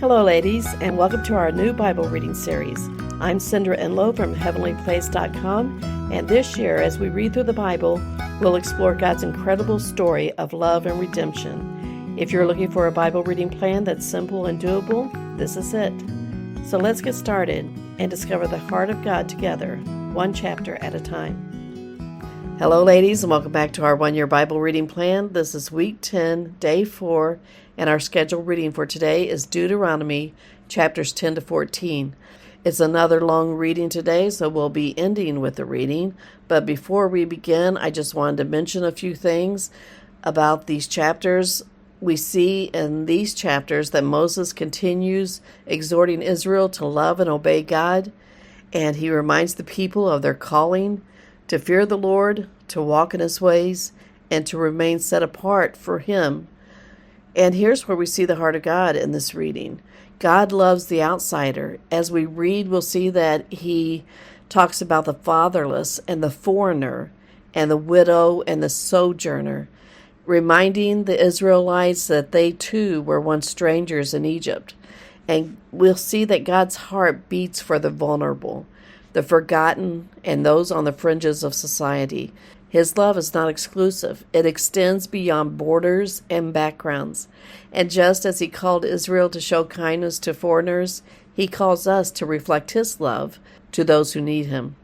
Hello, ladies, and welcome to our new Bible reading series. I'm Cindra Enlow from HeavenlyPlace.com, and this year, as we read through the Bible, we'll explore God's incredible story of love and redemption. If you're looking for a Bible reading plan that's simple and doable, this is it. So let's get started and discover the heart of God together, one chapter at a time. Hello, ladies, and welcome back to our one-year Bible reading plan. This is week 10, day 4, and our scheduled reading for today is Deuteronomy chapters 10 to 14. It's another long reading today, so we'll be ending with the reading. But before we begin, I just wanted to mention a few things about these chapters. We see in these chapters that Moses continues exhorting Israel to love and obey God, and he reminds the people of their calling to fear the Lord, to walk in his ways, and to remain set apart for him. And here's where we see the heart of God in this reading. God loves the outsider. As we read, we'll see that he talks about the fatherless and the foreigner and the widow and the sojourner, reminding the Israelites that they too were once strangers in Egypt. And we'll see that God's heart beats for the vulnerable, the forgotten, and those on the fringes of society. His love is not exclusive. It extends beyond borders and backgrounds. And just as he called Israel to show kindness to foreigners, he calls us to reflect his love to those who need him.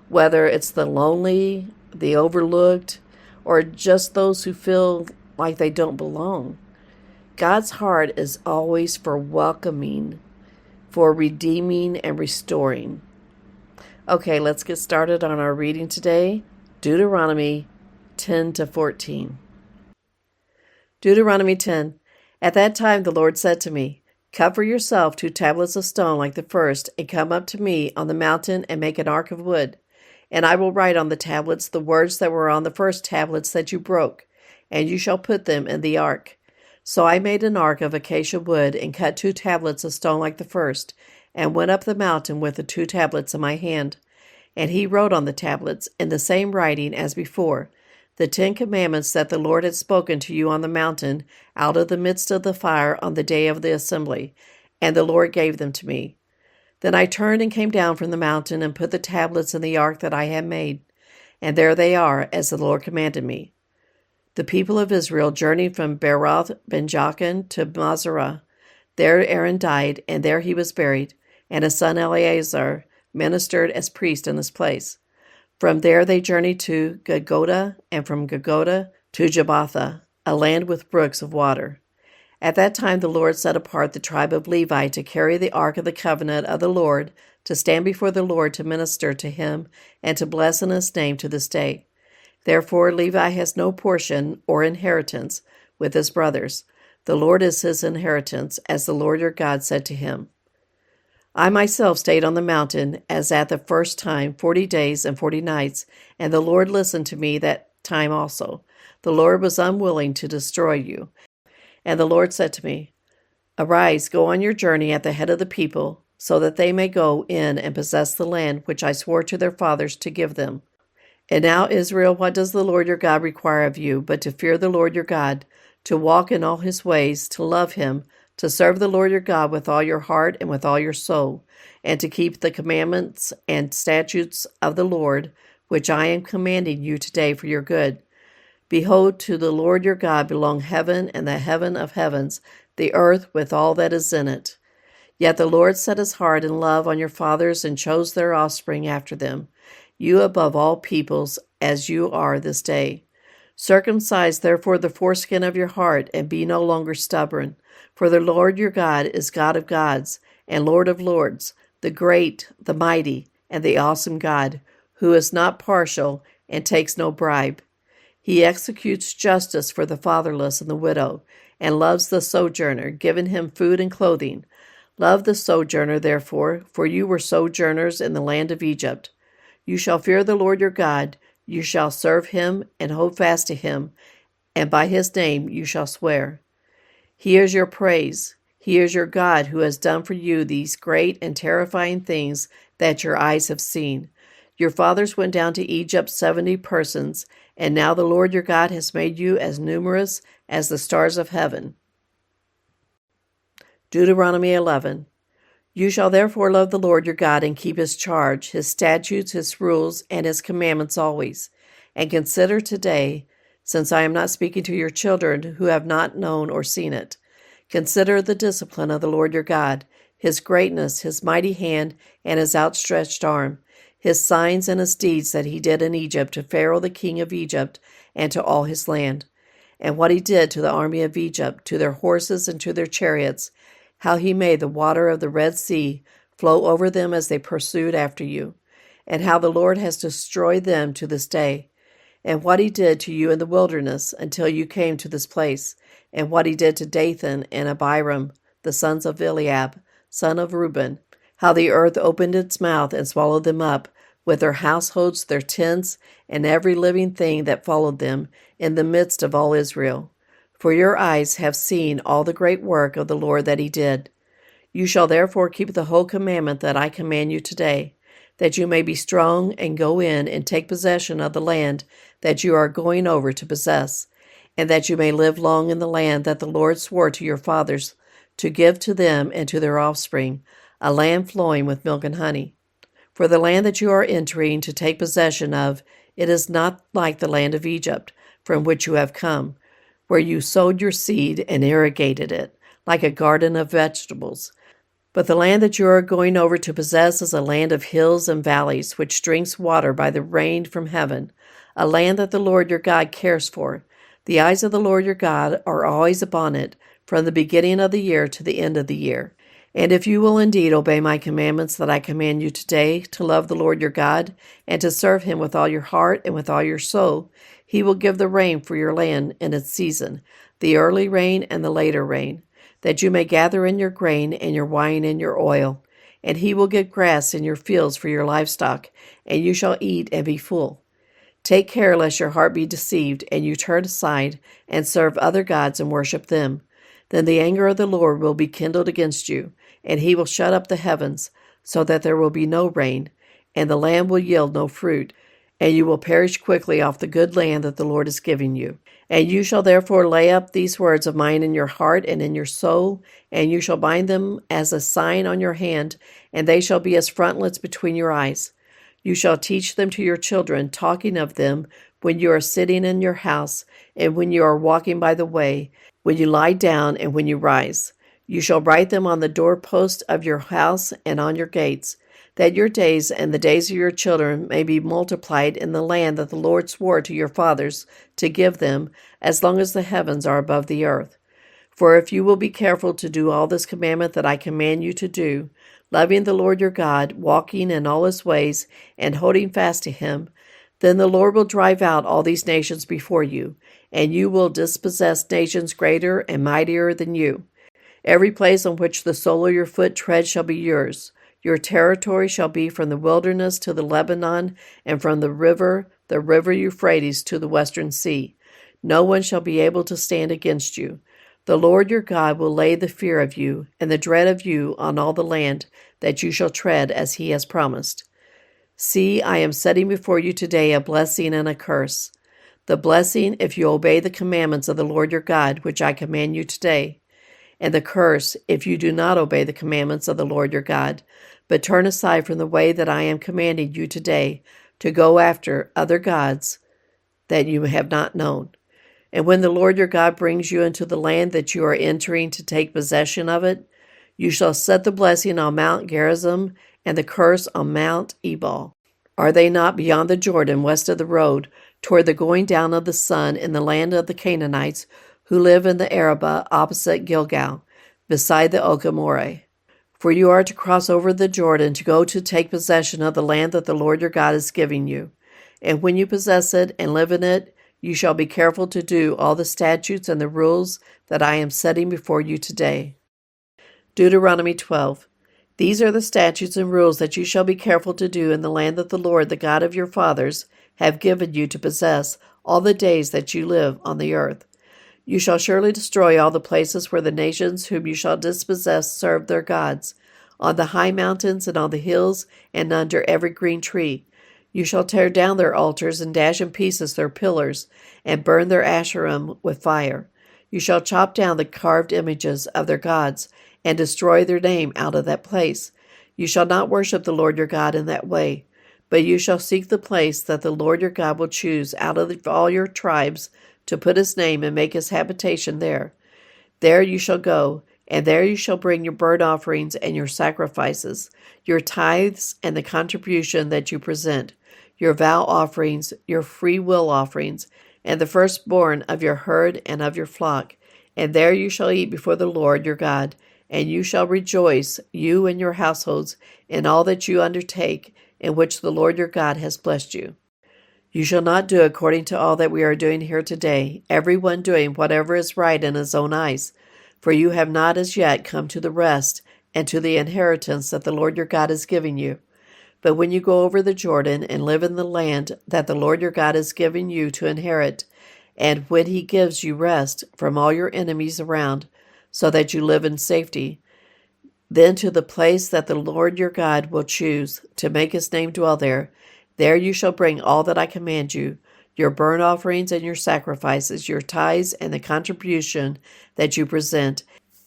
Whether it's the lonely, the overlooked, or just those who feel like they don't belong. God's heart is always for welcoming, for redeeming and restoring. Okay, let's get started on our reading today. Deuteronomy 10 to 14. Deuteronomy 10. At that time the Lord said to me, "Cut for yourself 2 tablets of stone like the first, and come up to me on the mountain and make an ark of wood. And I will write on the tablets the words that were on the first tablets that you broke, and you shall put them in the ark." So I made an ark of acacia wood and cut 2 tablets of stone like the first, and went up the mountain with the 2 tablets in my hand. And he wrote on the tablets, in the same writing as before, the 10 commandments that the Lord had spoken to you on the mountain out of the midst of the fire on the day of the assembly, and the Lord gave them to me. Then I turned and came down from the mountain and put the tablets in the ark that I had made, and there they are, as the Lord commanded me. The people of Israel journeyed from Beeroth Ben-Jaakan to Moserah. There Aaron died, and there he was buried, and his son Eleazar ministered as priest in his place. From there they journeyed to Gudgodah, and from Gudgodah to Jabbatha, a land with brooks of water. At that time the Lord set apart the tribe of Levi to carry the ark of the covenant of the Lord, to stand before the Lord to minister to him, and to bless in his name to this day. Therefore Levi has no portion or inheritance with his brothers. The Lord is his inheritance, as the Lord your God said to him. I myself stayed on the mountain as at the first time 40 days and 40 nights, and the Lord listened to me that time also. The Lord was unwilling to destroy you. And the Lord said to me, "Arise, go on your journey at the head of the people, so that they may go in and possess the land which I swore to their fathers to give them. And now, Israel, what does the Lord your God require of you, but to fear the Lord your God, to walk in all his ways, to love him, to serve the Lord your God with all your heart and with all your soul, and to keep the commandments and statutes of the Lord, which I am commanding you today for your good. Behold, to the Lord your God belong heaven and the heaven of heavens, the earth with all that is in it. Yet the Lord set his heart in love on your fathers and chose their offspring after them, you above all peoples, as you are this day. Circumcise therefore the foreskin of your heart, and be no longer stubborn. For the Lord your God is God of gods and Lord of lords, the great, the mighty, and the awesome God, who is not partial and takes no bribe. He executes justice for the fatherless and the widow, and loves the sojourner, giving him food and clothing. Love the sojourner, therefore, for you were sojourners in the land of Egypt. You shall fear the Lord your God, you shall serve him and hold fast to him, and by his name you shall swear. He is your praise. He is your God who has done for you these great and terrifying things that your eyes have seen. Your fathers went down to Egypt 70 persons, and now the Lord your God has made you as numerous as the stars of heaven. Deuteronomy 11. You shall therefore love the Lord your God and keep his charge, his statutes, his rules, and his commandments always. And consider today, since I am not speaking to your children who have not known or seen it, consider the discipline of the Lord your God, his greatness, his mighty hand, and his outstretched arm, his signs and his deeds that he did in Egypt to Pharaoh the king of Egypt and to all his land, and what he did to the army of Egypt, to their horses and to their chariots, how he made the water of the Red Sea flow over them as they pursued after you, and how the Lord has destroyed them to this day, and what he did to you in the wilderness until you came to this place, and what he did to Dathan and Abiram, the sons of Eliab, son of Reuben, how the earth opened its mouth and swallowed them up, with their households, their tents, and every living thing that followed them, in the midst of all Israel. For your eyes have seen all the great work of the Lord that he did. You shall therefore keep the whole commandment that I command you today, that you may be strong and go in and take possession of the land that you are going over to possess, and that you may live long in the land that the Lord swore to your fathers to give to them and to their offspring, a land flowing with milk and honey. For the land that you are entering to take possession of, it is not like the land of Egypt, from which you have come, where you sowed your seed and irrigated it, like a garden of vegetables. But the land that you are going over to possess is a land of hills and valleys, which drinks water by the rain from heaven, a land that the Lord your God cares for. The eyes of the Lord your God are always upon it, from the beginning of the year to the end of the year. And if you will indeed obey my commandments that I command you today, to love the Lord your God, and to serve him with all your heart and with all your soul, he will give the rain for your land in its season, the early rain and the later rain, that you may gather in your grain and your wine and your oil. And he will give grass in your fields for your livestock, and you shall eat and be full. Take care lest your heart be deceived, and you turn aside and serve other gods and worship them. Then the anger of the Lord will be kindled against you, and he will shut up the heavens, so that there will be no rain, and the land will yield no fruit, and you will perish quickly off the good land that the Lord is giving you. And you shall therefore lay up these words of mine in your heart and in your soul, and you shall bind them as a sign on your hand, and they shall be as frontlets between your eyes. You shall teach them to your children, talking of them when you are sitting in your house, and when you are walking by the way, when you lie down and when you rise. You shall write them on the doorpost of your house and on your gates, that your days and the days of your children may be multiplied in the land that the Lord swore to your fathers to give them, as long as the heavens are above the earth. For if you will be careful to do all this commandment that I command you to do, loving the Lord your God, walking in all his ways, and holding fast to him, then the Lord will drive out all these nations before you, and you will dispossess nations greater and mightier than you. Every place on which the sole of your foot treads shall be yours. Your territory shall be from the wilderness to the Lebanon, and from the river Euphrates, to the western sea. No one shall be able to stand against you. The Lord your God will lay the fear of you and the dread of you on all the land that you shall tread, as he has promised. See, I am setting before you today a blessing and a curse. The blessing, if you obey the commandments of the Lord your God, which I command you today, and the curse, if you do not obey the commandments of the Lord your God, but turn aside from the way that I am commanding you today, to go after other gods that you have not known. And when the Lord your God brings you into the land that you are entering to take possession of it, you shall set the blessing on Mount Gerizim and the curse on Mount Ebal. Are they not beyond the Jordan, west of the road, toward the going down of the sun, in the land of the Canaanites, who live in the Arabah opposite Gilgal, beside the Oak of Moreh? For you are to cross over the Jordan to go to take possession of the land that the Lord your God is giving you. And when you possess it and live in it, you shall be careful to do all the statutes and the rules that I am setting before you today. Deuteronomy 12. These are the statutes and rules that you shall be careful to do in the land that the Lord, the God of your fathers, have given you to possess all the days that you live on the earth. You shall surely destroy all the places where the nations whom you shall dispossess serve their gods, on the high mountains and on the hills and under every green tree. You shall tear down their altars and dash in pieces their pillars, and burn their Asherim with fire. You shall chop down the carved images of their gods, and destroy their name out of that place. You shall not worship the Lord your God in that way, but you shall seek the place that the Lord your God will choose out of all your tribes to put his name and make his habitation there. There you shall go, and there you shall bring your burnt offerings and your sacrifices, your tithes and the contribution that you present, your vow offerings, your free will offerings, and the firstborn of your herd and of your flock. And there you shall eat before the Lord your God, and you shall rejoice, you and your households, in all that you undertake, in which the Lord your God has blessed you. You shall not do according to all that we are doing here today, every one doing whatever is right in his own eyes. For you have not as yet come to the rest and to the inheritance that the Lord your God is giving you. But when you go over the Jordan and live in the land that the Lord your God is giving you to inherit, and when he gives you rest from all your enemies around, so that you live in safety, then to the place that the Lord your God will choose to make his name dwell there, there you shall bring all that I command you, your burnt offerings and your sacrifices, your tithes and the contribution that you present,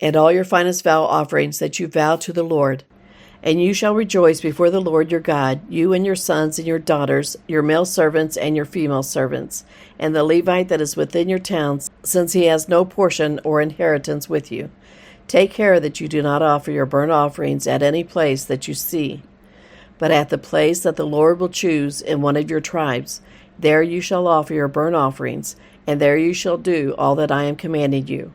and all your finest vow offerings that you vow to the Lord. And you shall rejoice before the Lord your God, you and your sons and your daughters, your male servants and your female servants, and the Levite that is within your towns, since he has no portion or inheritance with you. Take care that you do not offer your burnt offerings at any place that you see, but at the place that the Lord will choose in one of your tribes. There you shall offer your burnt offerings, and there you shall do all that I am commanding you.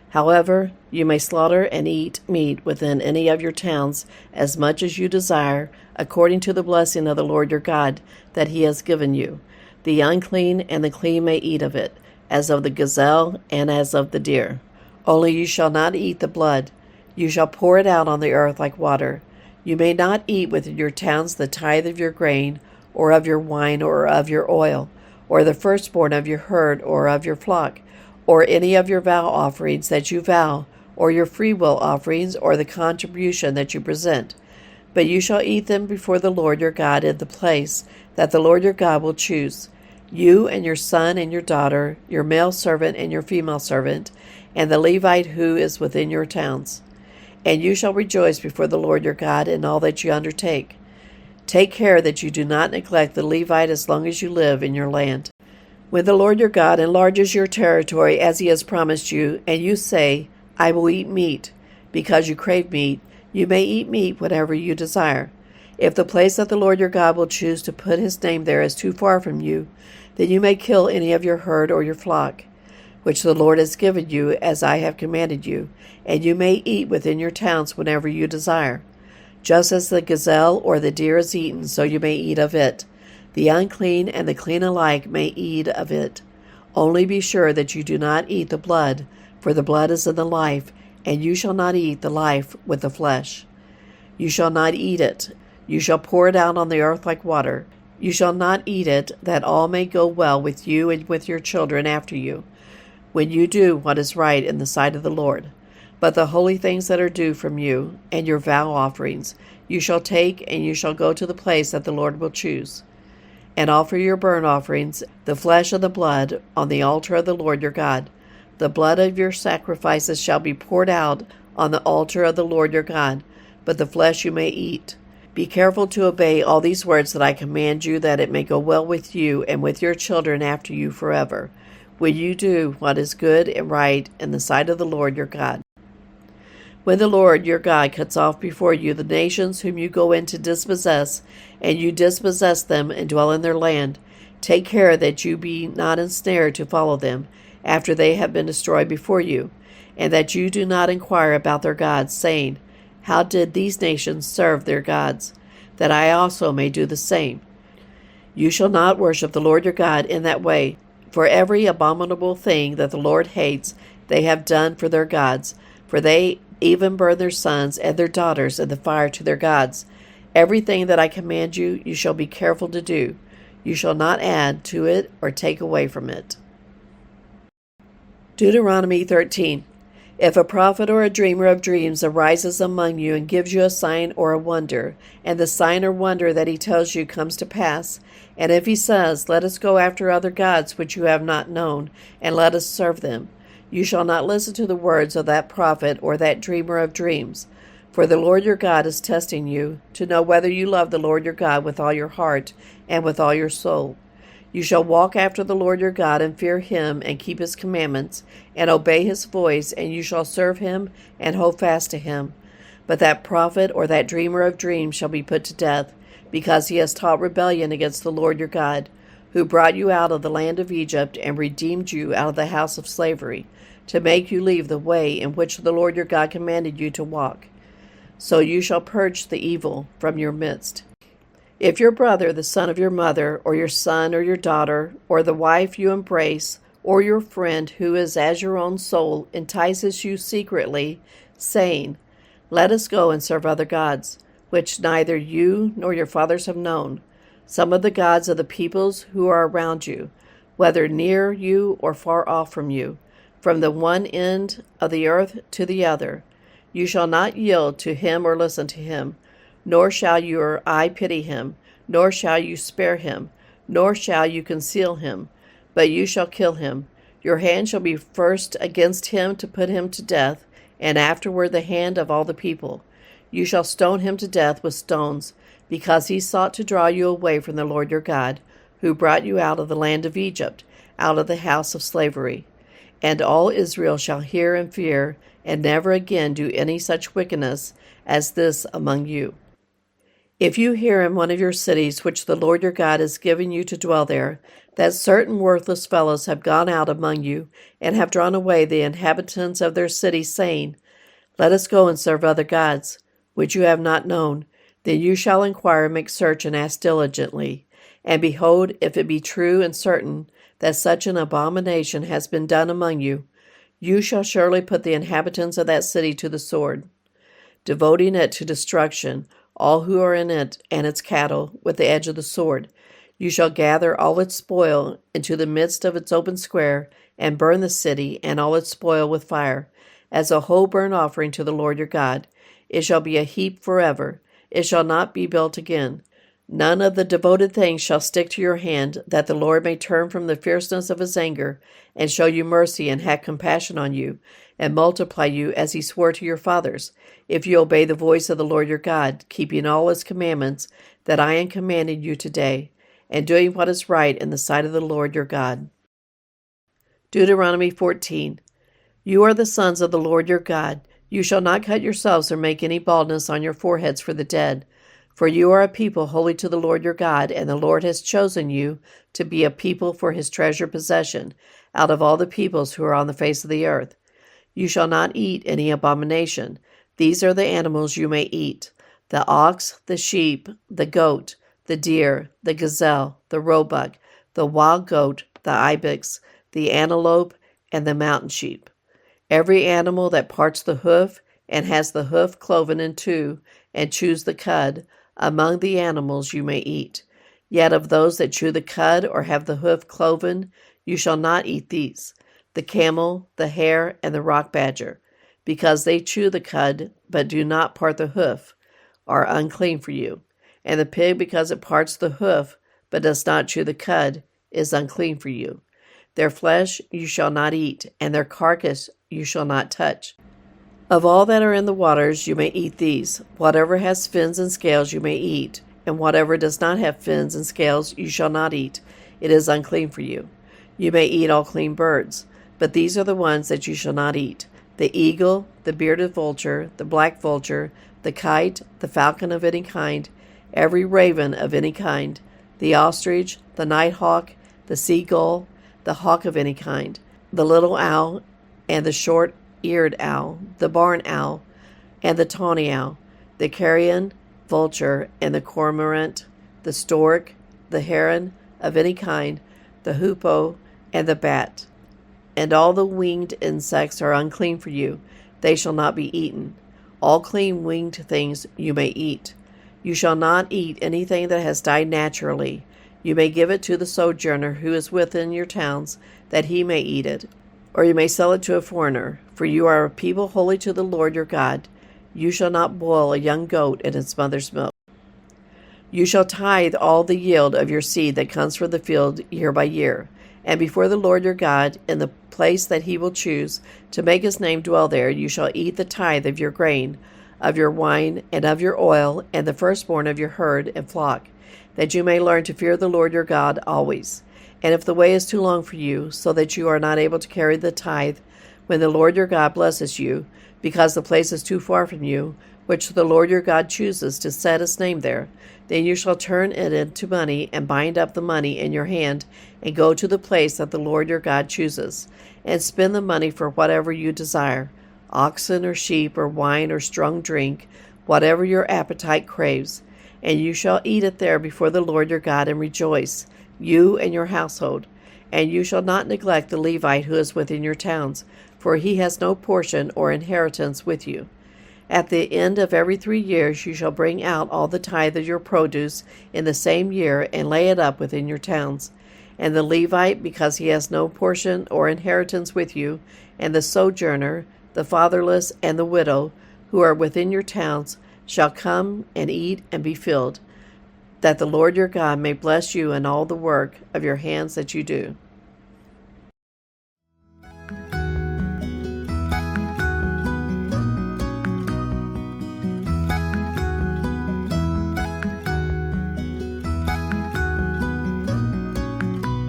However, you may slaughter and eat meat within any of your towns as much as you desire, according to the blessing of the Lord your God that he has given you. The unclean and the clean may eat of it, as of the gazelle and as of the deer. Only you shall not eat the blood. You shall pour it out on the earth like water. You may not eat within your towns the tithe of your grain, or of your wine, or of your oil, or the firstborn of your herd, or of your flock, or any of your vow offerings that you vow, or your freewill offerings, or the contribution that you present. But you shall eat them before the Lord your God in the place that the Lord your God will choose, you and your son and your daughter, your male servant and your female servant, and the Levite who is within your towns. And you shall rejoice before the Lord your God in all that you undertake. Take care that you do not neglect the Levite as long as you live in your land. When the Lord your God enlarges your territory as he has promised you, and you say, I will eat meat, because you crave meat, you may eat meat whenever you desire. If the place that the Lord your God will choose to put his name there is too far from you, then you may kill any of your herd or your flock, which the Lord has given you as I have commanded you, and you may eat within your towns whenever you desire. Just as the gazelle or the deer is eaten, so you may eat of it. The unclean and the clean alike may eat of it. Only be sure that you do not eat the blood, for the blood is in the life, and you shall not eat the life with the flesh. You shall not eat it. You shall pour it out on the earth like water. You shall not eat it, that all may go well with you and with your children after you, when you do what is right in the sight of the Lord. But the holy things that are due from you, and your vow offerings, you shall take, and you shall go to the place that the Lord will choose, and offer your burnt offerings, the flesh and the blood, on the altar of the Lord your God. The blood of your sacrifices shall be poured out on the altar of the Lord your God, but the flesh you may eat. Be careful to obey all these words that I command you, that it may go well with you and with your children after you forever, when you do what is good and right in the sight of the Lord your God. When the Lord your God cuts off before you the nations whom you go in to dispossess, and you dispossess them and dwell in their land, take care that you be not ensnared to follow them, after they have been destroyed before you, and that you do not inquire about their gods, saying, How did these nations serve their gods? That I also may do the same. You shall not worship the Lord your God in that way, for every abominable thing that the Lord hates they have done for their gods, for they even burn their sons and their daughters in the fire to their gods. Everything that I command you, you shall be careful to do. You shall not add to it or take away from it. Deuteronomy 13. If a prophet or a dreamer of dreams arises among you and gives you a sign or a wonder, and the sign or wonder that he tells you comes to pass, and if he says, Let us go after other gods which you have not known, and let us serve them, You shall not listen to the words of that prophet or that dreamer of dreams, for the Lord your God is testing you to know whether you love the Lord your God with all your heart and with all your soul. You shall walk after the Lord your God and fear him and keep his commandments and obey his voice, and you shall serve him and hold fast to him. But that prophet or that dreamer of dreams shall be put to death, because he has taught rebellion against the Lord your God, who brought you out of the land of Egypt and redeemed you out of the house of slavery, to make you leave the way in which the Lord your God commanded you to walk. So you shall purge the evil from your midst. If your brother, the son of your mother, or your son or your daughter, or the wife you embrace, or your friend who is as your own soul, entices you secretly, saying, "Let us go and serve other gods," which neither you nor your fathers have known, some of the gods of the peoples who are around you, whether near you or far off from you, from the one end of the earth to the other, you shall not yield to him or listen to him, nor shall your eye pity him, nor shall you spare him, nor shall you conceal him, but you shall kill him. Your hand shall be first against him to put him to death, and afterward the hand of all the people. You shall stone him to death with stones, because he sought to draw you away from the Lord your God, who brought you out of the land of Egypt, out of the house of slavery. And all Israel shall hear and fear, and never again do any such wickedness as this among you. If you hear in one of your cities, which the Lord your God has given you to dwell there, that certain worthless fellows have gone out among you, and have drawn away the inhabitants of their city, saying, "Let us go and serve other gods," which you have not known, then you shall inquire, make search, and ask diligently. And behold, if it be true and certain that such an abomination has been done among you, you shall surely put the inhabitants of that city to the sword, devoting it to destruction, all who are in it and its cattle, with the edge of the sword. You shall gather all its spoil into the midst of its open square, and burn the city and all its spoil with fire, as a whole burnt offering to the Lord your God. It shall be a heap forever. It shall not be built again. None of the devoted things shall stick to your hand, that the Lord may turn from the fierceness of his anger, and show you mercy, and have compassion on you, and multiply you as he swore to your fathers, if you obey the voice of the Lord your God, keeping all his commandments that I am commanding you today, and doing what is right in the sight of the Lord your God. Deuteronomy 14. You are the sons of the Lord your God. You shall not cut yourselves or make any baldness on your foreheads for the dead, for you are a people holy to the Lord your God, and the Lord has chosen you to be a people for his treasured possession out of all the peoples who are on the face of the earth. You shall not eat any abomination. These are the animals you may eat: the ox, the sheep, the goat, the deer, the gazelle, the roebuck, the wild goat, the ibex, the antelope, and the mountain sheep. Every animal that parts the hoof and has the hoof cloven in two, and chews the cud, among the animals you may eat. Yet of those that chew the cud or have the hoof cloven, you shall not eat these: the camel, the hare, and the rock badger, because they chew the cud but do not part the hoof, are unclean for you. And the pig, because it parts the hoof but does not chew the cud, is unclean for you. Their flesh you shall not eat, and their carcass you shall not touch. Of all that are in the waters you may eat these: whatever has fins and scales you may eat, and whatever does not have fins and scales you shall not eat. It is unclean for you. You may eat all clean birds, but these are the ones that you shall not eat: the eagle, the bearded vulture, the black vulture, the kite, the falcon of any kind, every raven of any kind, the ostrich, the nighthawk, the seagull, the hawk of any kind, the little owl, and the short-eared owl, the barn owl, and the tawny owl, the carrion, vulture, and the cormorant, the stork, the heron of any kind, the hoopoe, and the bat. And all the winged insects are unclean for you. They shall not be eaten. All clean winged things you may eat. You shall not eat anything that has died naturally. You may give it to the sojourner who is within your towns, that he may eat it, or you may sell it to a foreigner, for you are a people holy to the Lord your God. You shall not boil a young goat in its mother's milk. You shall tithe all the yield of your seed that comes from the field year by year. And before the Lord your God, in the place that he will choose to make his name dwell there, you shall eat the tithe of your grain, of your wine, and of your oil, and the firstborn of your herd and flock, that you may learn to fear the Lord your God always. And if the way is too long for you, so that you are not able to carry the tithe, when the Lord your God blesses you, because the place is too far from you, which the Lord your God chooses to set his name there, then you shall turn it into money, and bind up the money in your hand, and go to the place that the Lord your God chooses, and spend the money for whatever you desire, oxen or sheep or wine or strong drink, whatever your appetite craves. And you shall eat it there before the Lord your God, and rejoice, you and your household. And you shall not neglect the Levite who is within your towns, for he has no portion or inheritance with you. At the end of every 3 years you shall bring out all the tithe of your produce in the same year, and lay it up within your towns. And the Levite, because he has no portion or inheritance with you, and the sojourner, the fatherless, and the widow, who are within your towns, shall come and eat and be filled, that the Lord your God may bless you in all the work of your hands that you do.